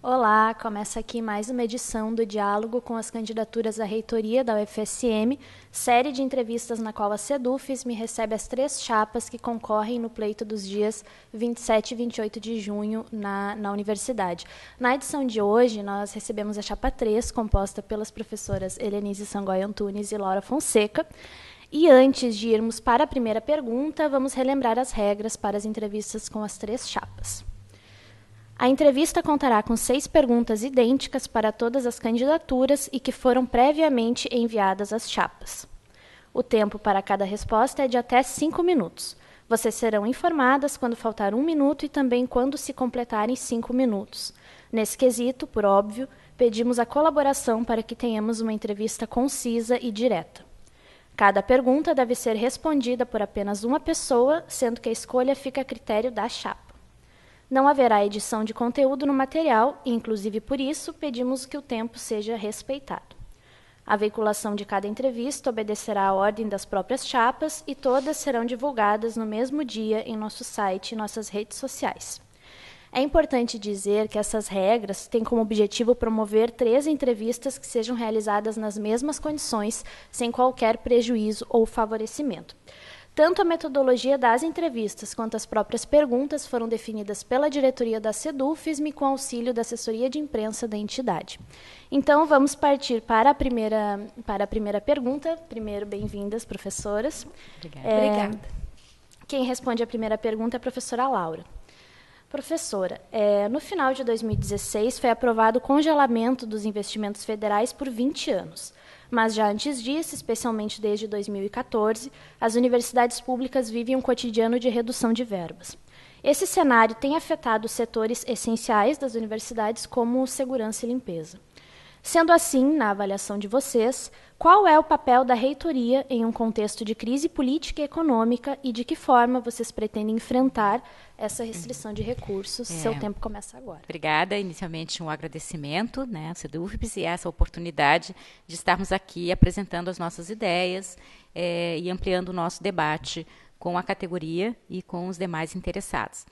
Olá, começa aqui mais uma edição do Diálogo com as candidaturas à reitoria da UFSM, série de entrevistas na qual a Sedufes me recebe as 3 chapas que concorrem no pleito dos dias 27 e 28 de junho na universidade. Na edição de hoje, nós recebemos a chapa 3, composta pelas professoras Helenise Sangoy Antunes e Laura Fonseca. E antes de irmos para a primeira pergunta, vamos relembrar as regras para as entrevistas com as 3 chapas. A entrevista contará com 6 perguntas idênticas para todas as candidaturas e que foram previamente enviadas às chapas. O tempo para cada resposta é de até 5 minutos. Vocês serão informadas quando faltar 1 minuto e também quando se completarem 5 minutos. Nesse quesito, por óbvio, pedimos a colaboração para que tenhamos uma entrevista concisa e direta. Cada pergunta deve ser respondida por apenas uma pessoa, sendo que a escolha fica a critério da chapa. Não haverá edição de conteúdo no material e, inclusive por isso, pedimos que o tempo seja respeitado. A veiculação de cada entrevista obedecerá à ordem das próprias chapas e todas serão divulgadas no mesmo dia em nosso site e nossas redes sociais. É importante dizer que essas regras têm como objetivo promover 3 entrevistas que sejam realizadas nas mesmas condições, sem qualquer prejuízo ou favorecimento. Tanto a metodologia das entrevistas quanto as próprias perguntas foram definidas pela diretoria da Sedufes com auxílio da assessoria de imprensa da entidade. Então, vamos partir para a primeira pergunta. Primeiro, bem-vindas, professoras. Obrigada. Quem responde a primeira pergunta é a professora Laura. Professora, no final de 2016 foi aprovado o congelamento dos investimentos federais por 20 anos. Mas já antes disso, especialmente desde 2014, as universidades públicas vivem um cotidiano de redução de verbas. Esse cenário tem afetado os setores essenciais das universidades, como segurança e limpeza. Sendo assim, na avaliação de vocês, qual é o papel da reitoria em um contexto de crise política e econômica e de que forma vocês pretendem enfrentar essa restrição de recursos? Seu tempo começa agora. Obrigada. Inicialmente, um agradecimento, à Sedufes, e essa oportunidade de estarmos aqui apresentando as nossas ideias e ampliando o nosso debate com a categoria e com os demais interessados.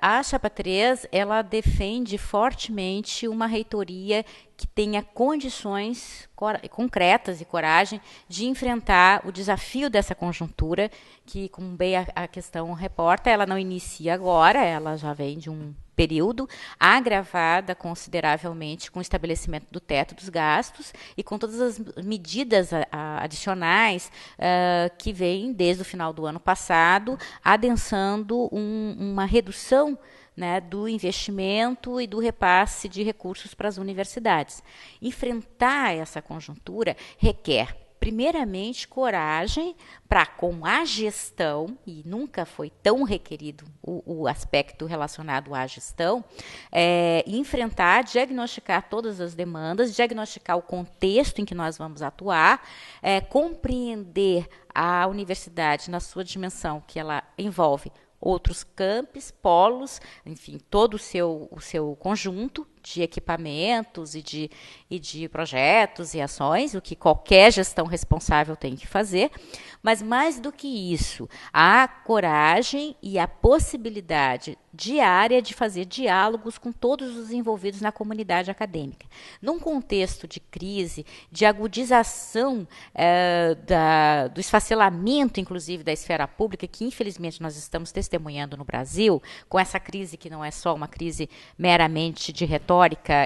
A Chapa 3, ela defende fortemente uma reitoria que tenha condições concretas e coragem de enfrentar o desafio dessa conjuntura, que, como bem a questão reporta, ela não inicia agora, ela já vem de um período agravada consideravelmente com o estabelecimento do teto dos gastos e com todas as medidas adicionais que vêm desde o final do ano passado, adensando uma redução do investimento e do repasse de recursos para as universidades. Enfrentar essa conjuntura requer, primeiramente, coragem para, com a gestão, e nunca foi tão requerido o aspecto relacionado à gestão, enfrentar, diagnosticar todas as demandas, diagnosticar o contexto em que nós vamos atuar, compreender a universidade na sua dimensão, que ela envolve outros campos, polos, enfim, todo o seu conjunto de equipamentos e de projetos e ações, o que qualquer gestão responsável tem que fazer, mas mais do que isso, a coragem e a possibilidade diária de fazer diálogos com todos os envolvidos na comunidade acadêmica. Num contexto de crise, de agudização do esfacelamento, inclusive, da esfera pública, que infelizmente nós estamos testemunhando no Brasil, com essa crise que não é só uma crise meramente de retórica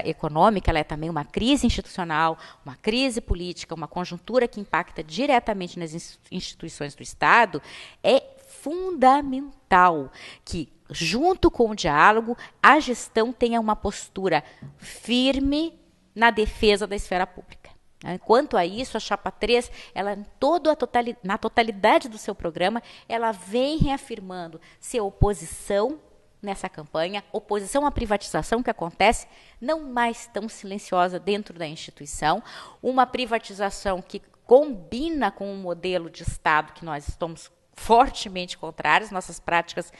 econômica, ela é também uma crise institucional, uma crise política, uma conjuntura que impacta diretamente nas instituições do Estado, é fundamental que, junto com o diálogo, a gestão tenha uma postura firme na defesa da esfera pública. Quanto a isso, a Chapa 3, ela, na totalidade do seu programa, ela vem reafirmando ser oposição nessa campanha, oposição à privatização que acontece, não mais tão silenciosa dentro da instituição, uma privatização que combina com o modelo de Estado que nós estamos fortemente contrários. Nossas práticas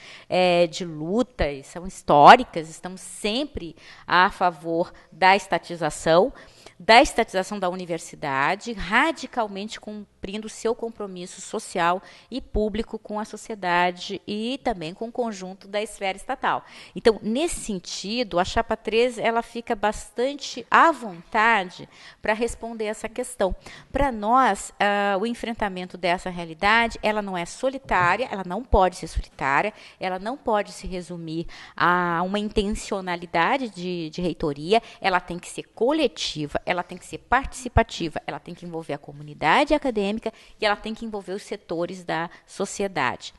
de luta são históricas, estamos sempre a favor da estatização, da estatização da universidade, radicalmente cumprindo o seu compromisso social e público com a sociedade e também com o conjunto da esfera estatal. Então, nesse sentido, a Chapa 3 ela fica bastante à vontade para responder essa questão. Para nós, o enfrentamento dessa realidade, ela não é solitária, ela não pode ser solitária, ela não pode se resumir a uma intencionalidade de reitoria, ela tem que ser coletiva, ela tem que ser participativa, ela tem que envolver a comunidade acadêmica e ela tem que envolver os setores da sociedade,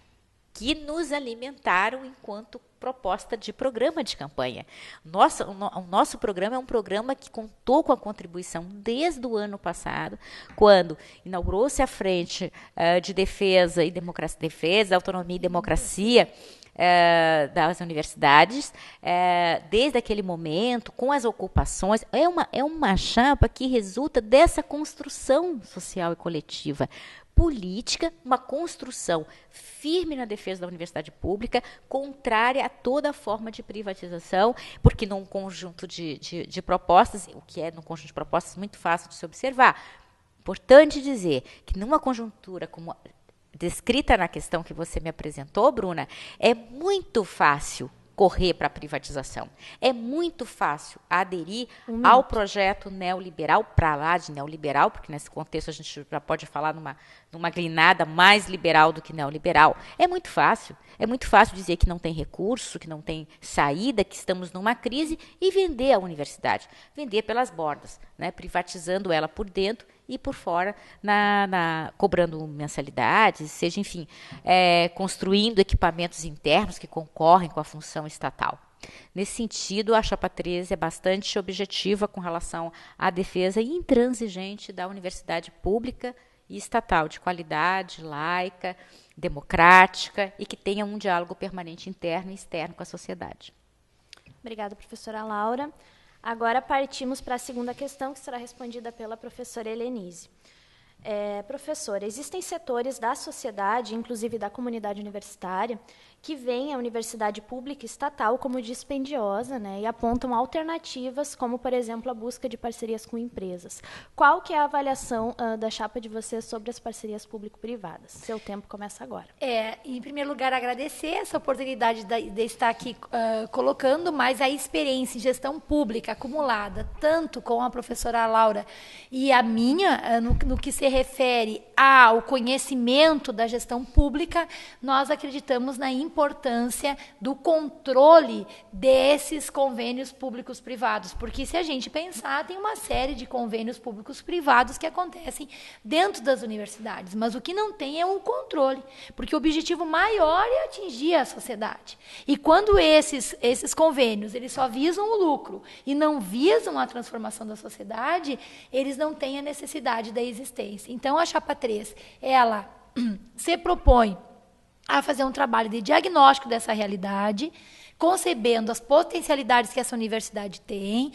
que nos alimentaram enquanto proposta de programa de campanha. O nosso programa é um programa que contou com a contribuição desde o ano passado, quando inaugurou-se a Frente de Defesa e Democracia, Defesa, Autonomia e Democracia, das universidades, desde aquele momento, com as ocupações, é uma chapa que resulta dessa construção social e coletiva política, uma construção firme na defesa da universidade pública, contrária a toda forma de privatização, porque num conjunto de propostas, o que é num conjunto de propostas muito fácil de se observar, importante dizer que numa conjuntura como descrita na questão que você me apresentou, Bruna, é muito fácil correr para a privatização. É muito fácil aderir ao projeto neoliberal, para lá de neoliberal, porque nesse contexto a gente já pode falar numa glinada mais liberal do que neoliberal. É muito fácil dizer que não tem recurso, que não tem saída, que estamos numa crise e vender a universidade, vender pelas bordas, né, privatizando ela por dentro e por fora, cobrando mensalidades, seja, enfim, construindo equipamentos internos que concorrem com a função estatal. Nesse sentido, a Chapa 13 é bastante objetiva com relação à defesa intransigente da universidade pública e estatal, de qualidade, laica, democrática e que tenha um diálogo permanente interno e externo com a sociedade. Obrigada, professora Laura. Agora partimos para a segunda questão, que será respondida pela professora Helenise. Professora, existem setores da sociedade, inclusive da comunidade universitária, que veem a universidade pública e estatal como dispendiosa, né, e apontam alternativas, como, por exemplo, a busca de parcerias com empresas. Qual que é a avaliação da chapa de vocês sobre as parcerias público-privadas? Seu tempo começa agora. Em primeiro lugar, agradecer essa oportunidade de estar aqui colocando mais a experiência em gestão pública acumulada, tanto com a professora Laura e a minha, no que se refere ao conhecimento da gestão pública, nós acreditamos na importância do controle desses convênios públicos-privados, porque se a gente pensar, tem uma série de convênios públicos-privados que acontecem dentro das universidades, mas o que não tem é o controle, porque o objetivo maior é atingir a sociedade. E quando esses convênios eles só visam o lucro e não visam a transformação da sociedade, eles não têm a necessidade da existência. Então, a Chapa 3, ela se propõe a fazer um trabalho de diagnóstico dessa realidade, concebendo as potencialidades que essa universidade tem,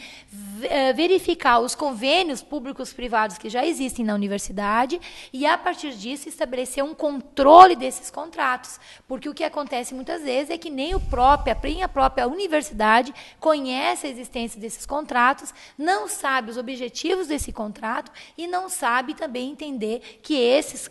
verificar os convênios públicos privados que já existem na universidade e, a partir disso, estabelecer um controle desses contratos. Porque o que acontece muitas vezes é que nem a própria universidade conhece a existência desses contratos, não sabe os objetivos desse contrato e não sabe também entender que esses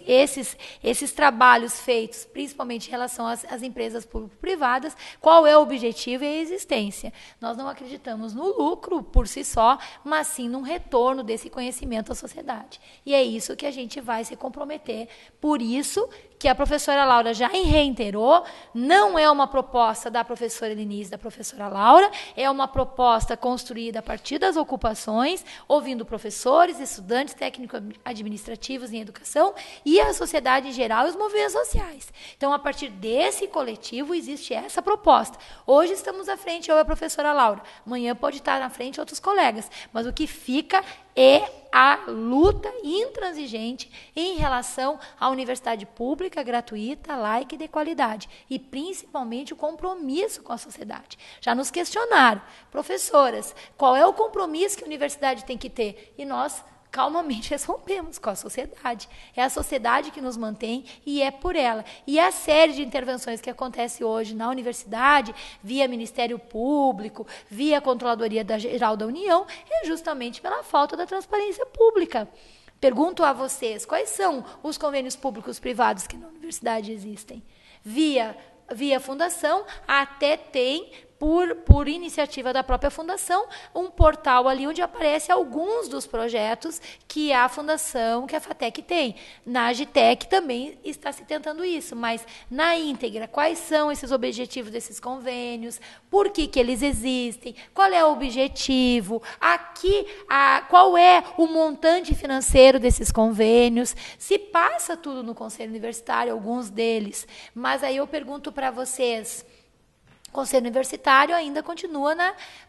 trabalhos feitos, principalmente em relação às empresas público-privadas, qual é o objetivo e a existência. Nós não acreditamos no lucro por si só, mas sim num retorno desse conhecimento à sociedade. E é isso que a gente vai se comprometer. Por isso que a professora Laura já reiterou, não é uma proposta da professora Helenise, da professora Laura, é uma proposta construída a partir das ocupações, ouvindo professores, estudantes, técnicos administrativos em educação e a sociedade em geral e os movimentos sociais. Então, a partir desse coletivo, existe essa proposta. Hoje estamos à frente, eu e a professora Laura. Amanhã pode estar na frente outros colegas. Mas o que fica é a luta intransigente em relação à universidade pública, gratuita, laica e de qualidade. E, principalmente, o compromisso com a sociedade. Já nos questionaram, professoras, qual é o compromisso que a universidade tem que ter? E nós calmamente rompemos com a sociedade. É a sociedade que nos mantém e é por ela. E a série de intervenções que acontece hoje na universidade, via Ministério Público, via Controladoria Geral da União, é justamente pela falta da transparência pública. Pergunto a vocês, quais são os convênios públicos privados que na universidade existem? Via fundação, até tem, por iniciativa da própria fundação, um portal ali onde aparece alguns dos projetos que a fundação, que a FATEC tem. Na Agitec também está se tentando isso, mas na íntegra, quais são esses objetivos desses convênios, por que eles existem, qual é o objetivo, qual é o montante financeiro desses convênios, se passa tudo no Conselho Universitário, alguns deles, mas aí eu pergunto para vocês, o Conselho Universitário ainda continua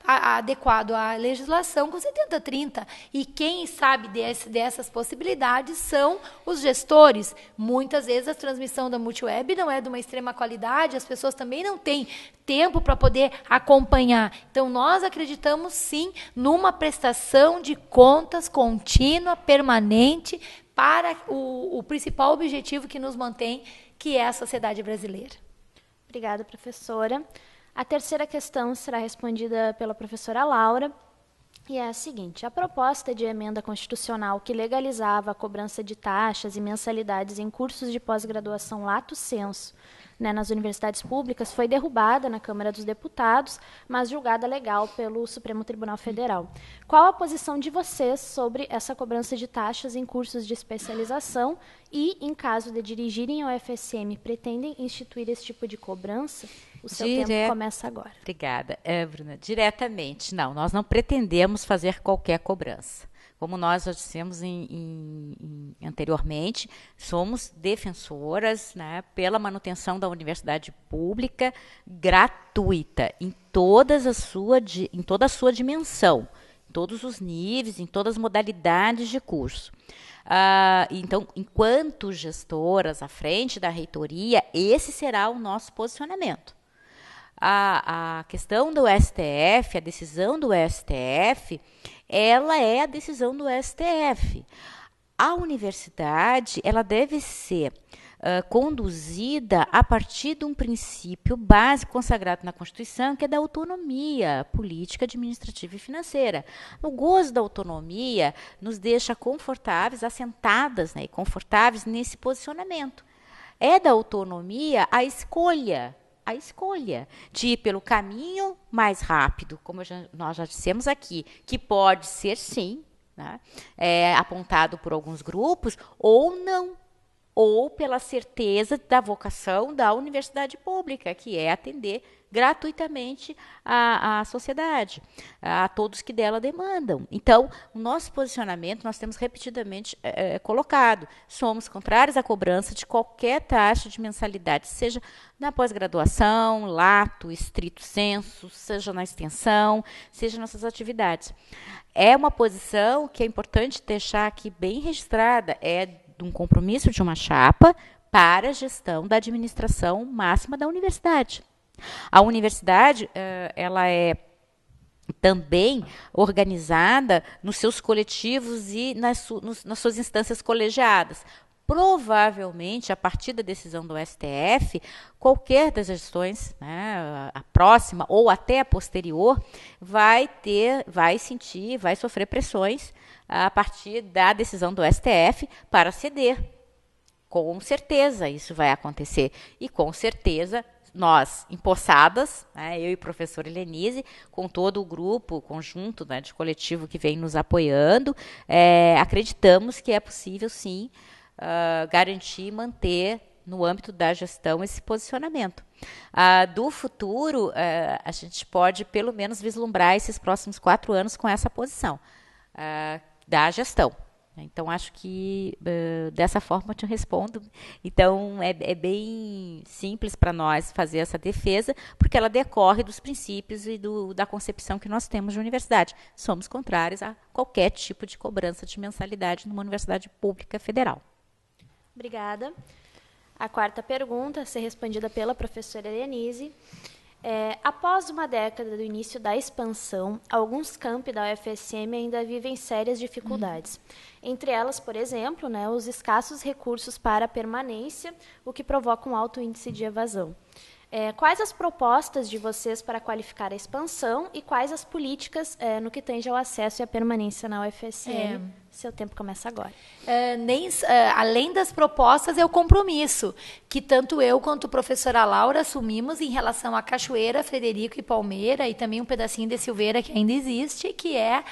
adequado à legislação com 70-30. E quem sabe dessas possibilidades são os gestores. Muitas vezes a transmissão da multiweb não é de uma extrema qualidade, as pessoas também não têm tempo para poder acompanhar. Então, nós acreditamos, sim, numa prestação de contas contínua, permanente, para o principal objetivo que nos mantém, que é a sociedade brasileira. Obrigada, professora. A terceira questão será respondida pela professora Laura, e é a seguinte: a proposta de emenda constitucional que legalizava a cobrança de taxas e mensalidades em cursos de pós-graduação lato sensu, nas universidades públicas, foi derrubada na Câmara dos Deputados, mas julgada legal pelo Supremo Tribunal Federal. Qual a posição de vocês sobre essa cobrança de taxas em cursos de especialização e, em caso de dirigirem ao FSM, pretendem instituir esse tipo de cobrança? O seu tempo começa agora. Obrigada, Bruna. Diretamente, não, nós não pretendemos fazer qualquer cobrança. Como nós já dissemos anteriormente, somos defensoras, pela manutenção da universidade pública gratuita, em toda a sua dimensão, em todos os níveis, em todas as modalidades de curso. Então, enquanto gestoras à frente da reitoria, esse será o nosso posicionamento. A questão do STF, a decisão do STF, ela é a decisão do STF. A universidade, ela deve ser conduzida a partir de um princípio básico consagrado na Constituição, que é da autonomia política, administrativa e financeira. O gozo da autonomia nos deixa confortáveis, assentadas, e confortáveis nesse posicionamento. É da autonomia a escolha de ir pelo caminho mais rápido, como nós já dissemos aqui, que pode ser, sim, apontado por alguns grupos, ou não, ou pela certeza da vocação da universidade pública, que é atender gratuitamente à sociedade, a todos que dela demandam. Então, o nosso posicionamento, nós temos repetidamente colocado, somos contrários à cobrança de qualquer taxa de mensalidade, seja na pós-graduação, lato, estrito sensu, seja na extensão, seja nas nossas atividades. É uma posição que é importante deixar aqui bem registrada, é de um compromisso de uma chapa para a gestão da administração máxima da universidade. A universidade, ela é também organizada nos seus coletivos e nas suas instâncias colegiadas. Provavelmente, a partir da decisão do STF, qualquer das gestões, a próxima ou até a posterior, vai sofrer pressões a partir da decisão do STF para ceder. Com certeza isso vai acontecer. E com certeza nós, empossadas, eu e a professora Helenise, com todo o grupo, conjunto de coletivo que vem nos apoiando, acreditamos que é possível, sim, garantir e manter no âmbito da gestão esse posicionamento. Do futuro, a gente pode pelo menos vislumbrar esses próximos 4 anos com essa posição da gestão. Então, acho que dessa forma eu te respondo. Então, é bem simples para nós fazer essa defesa, porque ela decorre dos princípios e da concepção que nós temos de universidade. Somos contrários a qualquer tipo de cobrança de mensalidade numa universidade pública federal. Obrigada. A quarta pergunta a ser respondida pela professora Helenise Após uma década do início da expansão, alguns campi da UFSM ainda vivem sérias dificuldades. Entre elas, por exemplo, né, os escassos recursos para permanência, o que provoca um alto índice de evasão. Quais as propostas de vocês para qualificar a expansão e quais as políticas no que tange ao acesso e à permanência na UFSM? Seu tempo começa agora. Além das propostas, é o compromisso que tanto eu quanto a professora Laura assumimos em relação a Cachoeira, Frederico e Palmeira, e também um pedacinho de Silveira que ainda existe, que é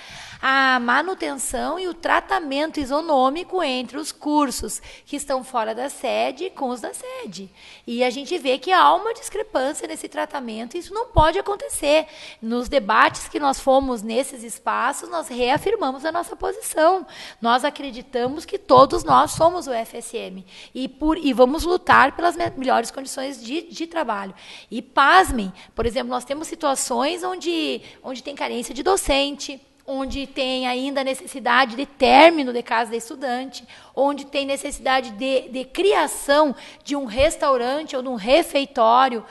a manutenção e o tratamento isonômico entre os cursos que estão fora da sede com os da sede. E a gente vê que há uma discrepância nesse tratamento, e isso não pode acontecer. Nos debates que nós fomos nesses espaços, nós reafirmamos a nossa posição. Nós acreditamos que todos nós somos o UFSM e vamos lutar pelas melhores condições de trabalho. E pasmem, por exemplo, nós temos situações onde tem carência de docente, onde tem ainda necessidade de término de casa de estudante, onde tem necessidade de criação de um restaurante ou de um refeitório,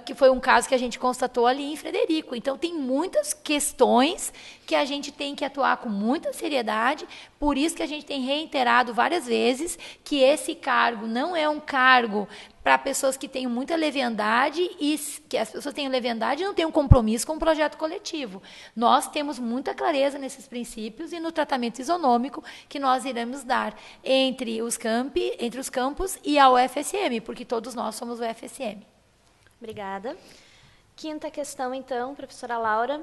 que foi um caso que a gente constatou ali em Frederico. Então, tem muitas questões que a gente tem que atuar com muita seriedade, por isso que a gente tem reiterado várias vezes que esse cargo não é um cargo para pessoas que tenham muita leviandade, e que as pessoas tenham leviandade e não tenham compromisso com o projeto coletivo. Nós temos muita clareza nesses princípios e no tratamento isonômico que nós iremos dar entre os campos e a UFSM, porque todos nós somos o UFSM. Obrigada. Quinta questão, então, professora Laura.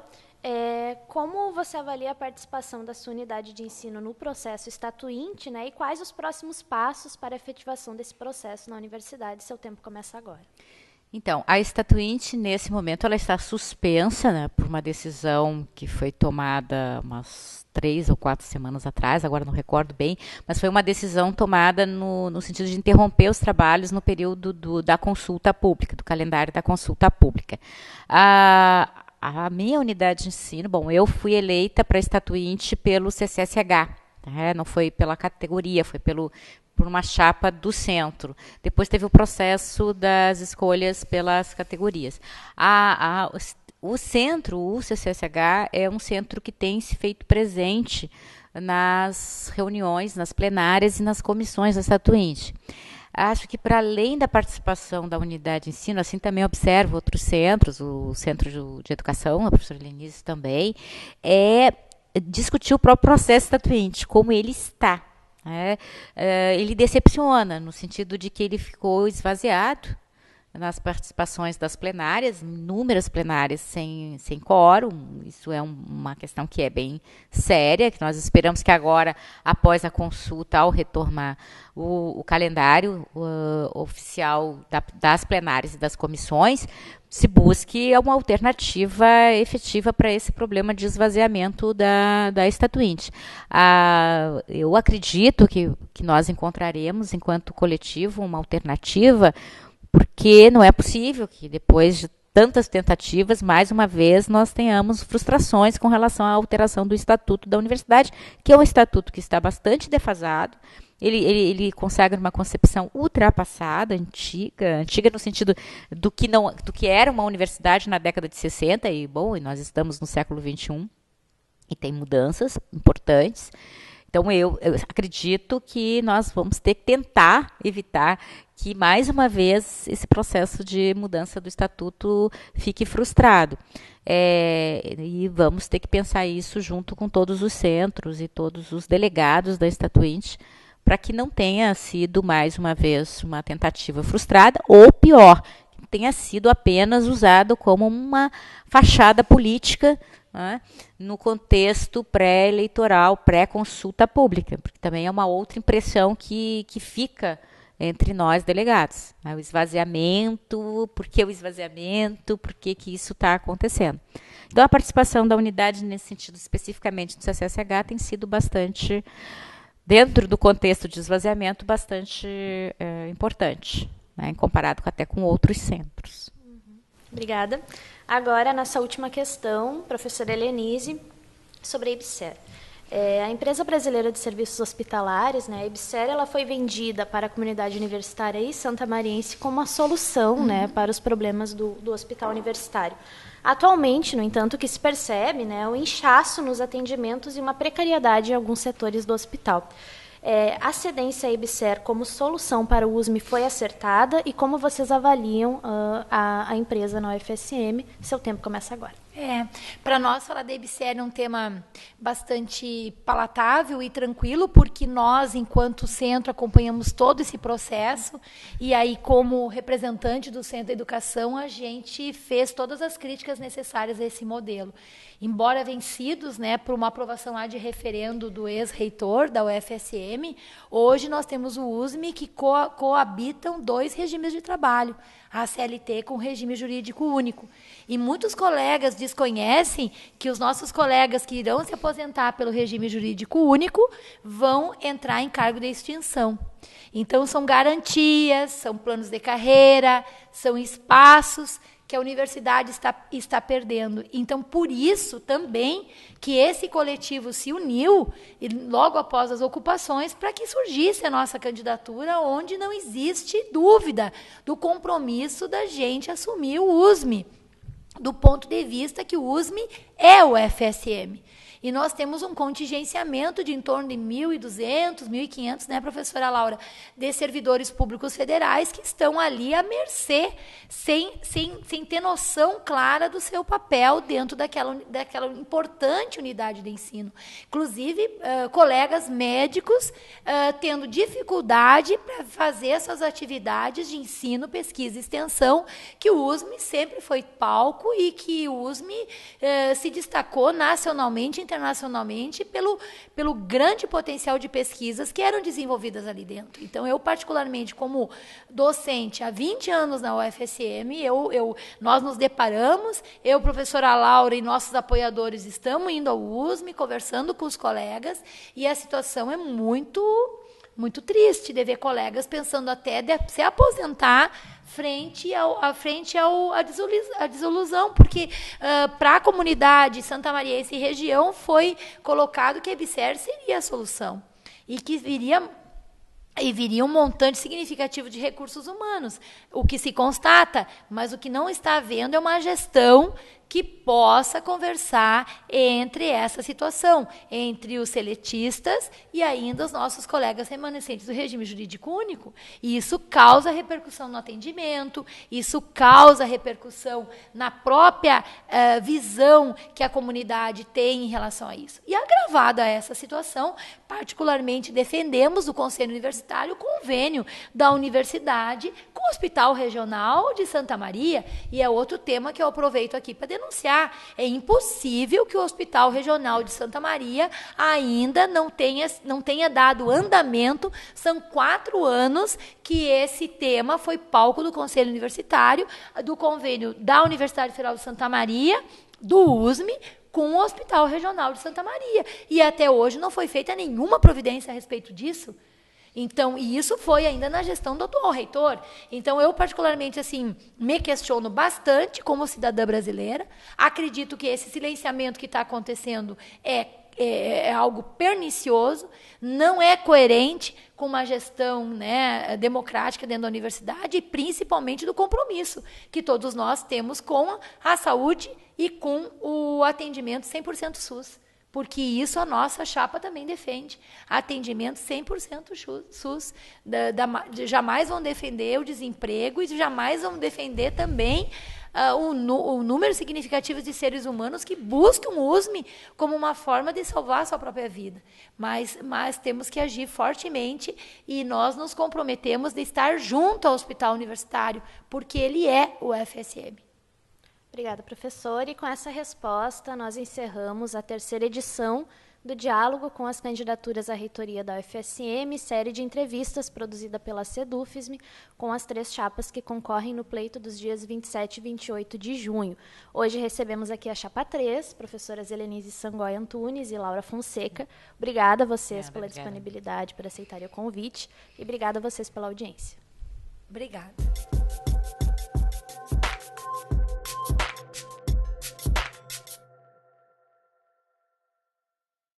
Como você avalia a participação da sua unidade de ensino no processo estatuinte, né, e quais os próximos passos para a efetivação desse processo na universidade? Seu tempo começa agora. Então, a estatuinte, nesse momento, ela está suspensa, né, por uma decisão que foi tomada umas 3 ou 4 semanas atrás, agora não recordo bem, mas foi uma decisão tomada no sentido de interromper os trabalhos no período da consulta pública, do calendário da consulta pública. A minha unidade de ensino, eu fui eleita para estatuinte pelo CCSH, né? Não foi pela categoria, foi por uma chapa do centro. Depois teve o processo das escolhas pelas categorias. O centro, o CCSH, é um centro que tem se feito presente nas reuniões, nas plenárias e nas comissões da estatuinte. Acho que, para além da participação da unidade de ensino, assim também observo outros centros, o Centro de Educação, a professora Lenise também, discutir o próprio processo estatuinte, como ele está. Ele decepciona, no sentido de que ele ficou esvaziado nas participações das plenárias, inúmeras plenárias sem quórum. Isso é uma questão que é bem séria, que nós esperamos que agora, após a consulta, ao retomar o calendário oficial das plenárias e das comissões, se busque uma alternativa efetiva para esse problema de esvaziamento da estatuinte. Eu acredito que nós encontraremos, enquanto coletivo, uma alternativa, porque não é possível que, depois de tantas tentativas, mais uma vez, nós tenhamos frustrações com relação à alteração do Estatuto da Universidade, que é um estatuto que está bastante defasado. Ele consagra uma concepção ultrapassada, antiga no sentido do que era uma universidade na década de 60, e nós estamos no século XXI, e tem mudanças importantes. Então, eu acredito que nós vamos ter que tentar evitar que, mais uma vez, esse processo de mudança do estatuto fique frustrado. E vamos ter que pensar isso junto com todos os centros e todos os delegados da estatuinte, para que não tenha sido, mais uma vez, uma tentativa frustrada, ou pior, tenha sido apenas usado como uma fachada política, né, no contexto pré-eleitoral, pré-consulta pública, porque também é uma outra impressão que fica entre nós delegados. Né, o esvaziamento, por que que isso está acontecendo. Então, a participação da unidade, nesse sentido, especificamente do CCSH, tem sido bastante, dentro do contexto de esvaziamento, bastante importante, né, comparado até com outros centros. Obrigada. Agora, a nossa última questão, professora Helenise, sobre a IBSER. A Empresa Brasileira de Serviços Hospitalares, né, a EBSER, ela foi vendida para a comunidade universitária e santamariense como uma solução, né, para os problemas do hospital universitário. Atualmente, no entanto, o que se percebe, né, é o inchaço nos atendimentos e uma precariedade em alguns setores do hospital. A cedência à EBSER como solução para o USM foi acertada e como vocês avaliam a empresa na UFSM? Seu tempo começa agora. Para nós falar da EBSER é um tema bastante palatável e tranquilo, porque nós, enquanto centro, acompanhamos todo esse processo e aí, como representante do Centro de Educação, a gente fez todas as críticas necessárias a esse modelo. Embora vencidos, né, por uma aprovação lá de referendo do ex-reitor da UFSM, hoje nós temos o USM que coabitam 2 regimes de trabalho, a CLT com regime jurídico único. E muitos colegas desconhecem que os nossos colegas que irão se aposentar pelo regime jurídico único vão entrar em cargo de extinção. Então, são garantias, são planos de carreira, são espaços que a universidade está perdendo. Então, por isso também que esse coletivo se uniu, e logo após as ocupações, para que surgisse a nossa candidatura, onde não existe dúvida do compromisso da gente assumir o USM, do ponto de vista que o USM é o FSM. E nós temos um contingenciamento de em torno de 1.200, 1.500, né, professora Laura, de servidores públicos federais que estão ali à mercê, sem ter noção clara do seu papel dentro daquela importante unidade de ensino. Inclusive, colegas médicos tendo dificuldade para fazer suas atividades de ensino, pesquisa e extensão, que o USM sempre foi palco e que o USM se destacou nacionalmente, internacionalmente, pelo grande potencial de pesquisas que eram desenvolvidas ali dentro. Então, eu, particularmente, como docente há 20 anos na UFSM, nós nos deparamos, eu, professora Laura e nossos apoiadores estamos indo ao USM, conversando com os colegas, e a situação é muito triste de ver colegas pensando até de se aposentar frente à desilusão, porque para a comunidade santamariense e região foi colocado que a EBSER seria a solução e que viria um montante significativo de recursos humanos, o que se constata, mas o que não está havendo é uma gestão que possa conversar entre essa situação, entre os seletistas e ainda os nossos colegas remanescentes do regime jurídico único. E isso causa repercussão no atendimento, isso causa repercussão na própria visão que a comunidade tem em relação a isso. E agravada essa situação, particularmente defendemos o Conselho Universitário o convênio da universidade com o Hospital Regional de Santa Maria, e é outro tema que eu aproveito aqui para denunciar. É impossível que o Hospital Regional de Santa Maria ainda não tenha dado andamento. São 4 anos que esse tema foi palco do Conselho Universitário, do convênio da Universidade Federal de Santa Maria, do USM, com o Hospital Regional de Santa Maria. E até hoje não foi feita nenhuma providência a respeito disso. Então, e isso foi ainda na gestão do atual reitor. Então, eu particularmente assim me questiono bastante como cidadã brasileira. Acredito que esse silenciamento que está acontecendo é algo pernicioso, não é coerente com uma gestão, né, democrática dentro da universidade e principalmente do compromisso que todos nós temos com a saúde e com o atendimento 100% SUS. Porque isso a nossa chapa também defende. Atendimento 100% SUS. Jamais vão defender o desemprego e jamais vão defender também o número significativo de seres humanos que buscam o USM como uma forma de salvar a sua própria vida. Mas temos que agir fortemente e nós nos comprometemos de estar junto ao hospital universitário, porque ele é o FSM. Obrigada, professora. E com essa resposta, nós encerramos a 3ª edição do Diálogo com as Candidaturas à Reitoria da UFSM, série de entrevistas produzida pela CEDUFSM, com as 3 chapas que concorrem no pleito dos dias 27 e 28 de junho. Hoje recebemos aqui a chapa 3, professoras Helenise Sangoy Antunes e Laura Fonseca. Obrigada a vocês pela disponibilidade, por aceitarem o convite, e obrigada a vocês pela audiência. Obrigada.